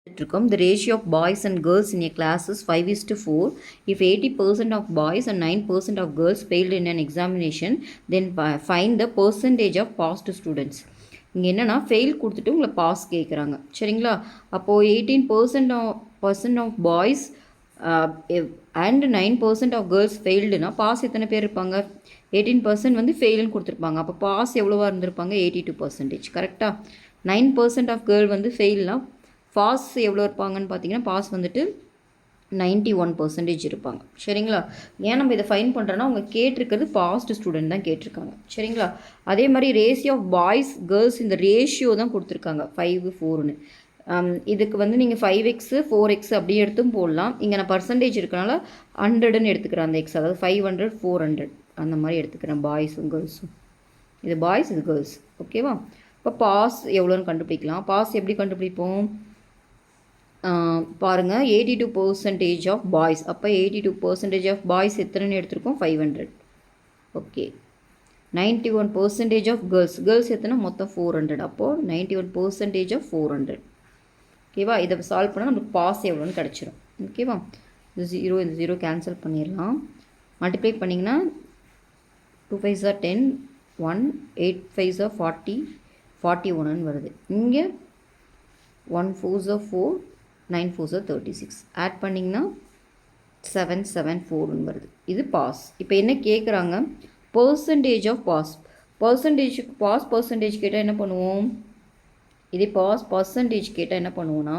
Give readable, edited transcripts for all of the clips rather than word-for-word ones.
The ratio of boys and girls in a class is 5:4. If 80% of boys and 9% of girls failed in an examination, then find the percentage of passed students. இங்கே என்னென்னா fail கொடுத்துட்டு உங்களை pass கேட்குறாங்க. சரிங்களா? அப்போது 18% of boys and 9% of girls ஃபெயில்டுனா pass எத்தனை பேர் இருப்பாங்க? 18% வந்து ஃபெயில்னு கொடுத்துருப்பாங்க. அப்போ பாஸ் எவ்வளோவா இருந்திருப்பாங்க? 82%. கரெக்டாக? 9% ஆஃப் கேர்ள் வந்து ஃபெயில்னா பாஸ் எவ்வளோ இருப்பாங்கன்னு பார்த்தீங்கன்னா பாஸ் வந்துட்டு 91% இருப்பாங்க. சரிங்களா? ஏன் நம்ம இதை ஃபைன் பண்ணுறோன்னா அவங்க கேட்டிருக்கிறது பாஸ்ட் ஸ்டூடெண்ட் தான் கேட்டிருக்காங்க. சரிங்களா? அதே மாதிரி ரேஷியோ ஆஃப் பாய்ஸ் கேர்ள்ஸ் இந்த ரேஷியோ தான் கொடுத்துருக்காங்க 5:4ன்னு. இதுக்கு வந்து நீங்கள் 5x 4x அப்படியே எடுத்தும் போடலாம். இங்கே நான் பர்சன்டேஜ் இருக்கனால 100ன்னு எடுத்துக்கிறேன் அந்த எக்ஸ், அதாவது 500 400 அந்த மாதிரி எடுத்துக்கிறேன் பாய்ஸும் கேர்ள்ஸும். இது பாய்ஸ் இது கேர்ள்ஸ். ஓகேவா? இப்போ பாஸ் எவ்வளோன்னு கண்டுபிடிக்கலாம். பாஸ் எப்படி கண்டுபிடிப்போம் பாருங்கள், 82% ஆஃப் பாய்ஸ். அப்போ 82% ஆஃப் பாய்ஸ் எத்தனைன்னு எடுத்திருக்கோம்? 500. ஓகே. 91% of girls. கேர்ள்ஸ் எத்தனை? மொத்தம் 400. அப்போது 91% ஆஃப் 400. ஓகேவா? இதை சால்வ் பண்ணால் நமக்கு பாஸ் எவ்வளோன்னு கிடச்சிரும். ஓகேவா? இந்த 0 கேன்சல் பண்ணிடலாம். மல்டிப்ளை பண்ணிங்கன்னா 2 5s are 10, 1 8 5s are 40, 41ன்னு வருது. இங்கே 1 4s are 4, 9 4s are 36. Add பண்ணிங்கன்னா 774ன்னு வருது. இது பாஸ். இப்போ என்ன கேட்குறாங்க? Percentage of pass. பர்சன்டேஜுக்கு பாஸ் பர்சன்டேஜ் கேட்டால் என்ன பண்ணுவோம்? இதே பாஸ் பர்சன்டேஜ் கேட்டால் என்ன பண்ணுவோன்னா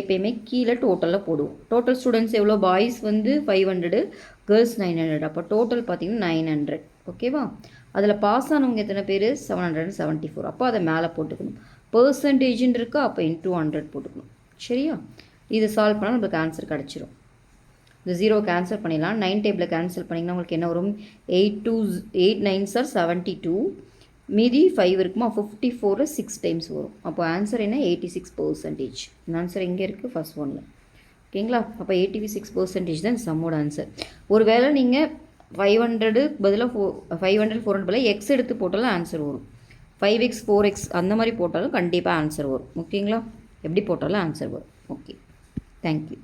எப்பயுமே கீழே டோட்டலில் போடுவோம். டோட்டல் ஸ்டூடெண்ட்ஸ் எவ்வளோ? பாய்ஸ் வந்து 500, கேர்ள்ஸ் 900. அப்போ டோட்டல் பார்த்தீங்கன்னா 900. ஓகேவா? அதில் பாஸ் ஆனவங்க எத்தனை பேர்? 774. அப்போ அதை மேலே போட்டுக்கணும். பர்சன்டேஜ்ன்னு இருக்குது, அப்போ இன்ட்டு 100 போட்டுக்கணும். சரியா? இது சால்வ் பண்ணால் நம்மளுக்கு ஆன்சர் கிடச்சிரும். இந்த 0 கேன்சல் பண்ணிடலாம். 9 டேபிளில் கேன்சல் பண்ணிங்கன்னா உங்களுக்கு என்ன வரும்? 8 9s are 72. மீதி 5 இருக்குமா? 54 6 டைம்ஸ் வரும். அப்போ ஆன்சர் என்ன? 86%. இந்த ஆன்சர் எங்கே இருக்குது? ஃபர்ஸ்ட் ஒன்னில். ஓகேங்களா? அப்போ 86% தான் சம்மோட ஆன்சர். ஒரு வேளை நீங்கள் 500 பதிலாக 500 400 பதிலாக எக்ஸ் எடுத்து போட்டாலும் ஆன்சர் வரும். 5x 4x அந்த மாதிரி போட்டாலும் கண்டிப்பாக ஆன்சர் வரும். ஓகேங்களா? எப்படி போட்டாலும் ஆன்சர் வரும். Okay, thank you.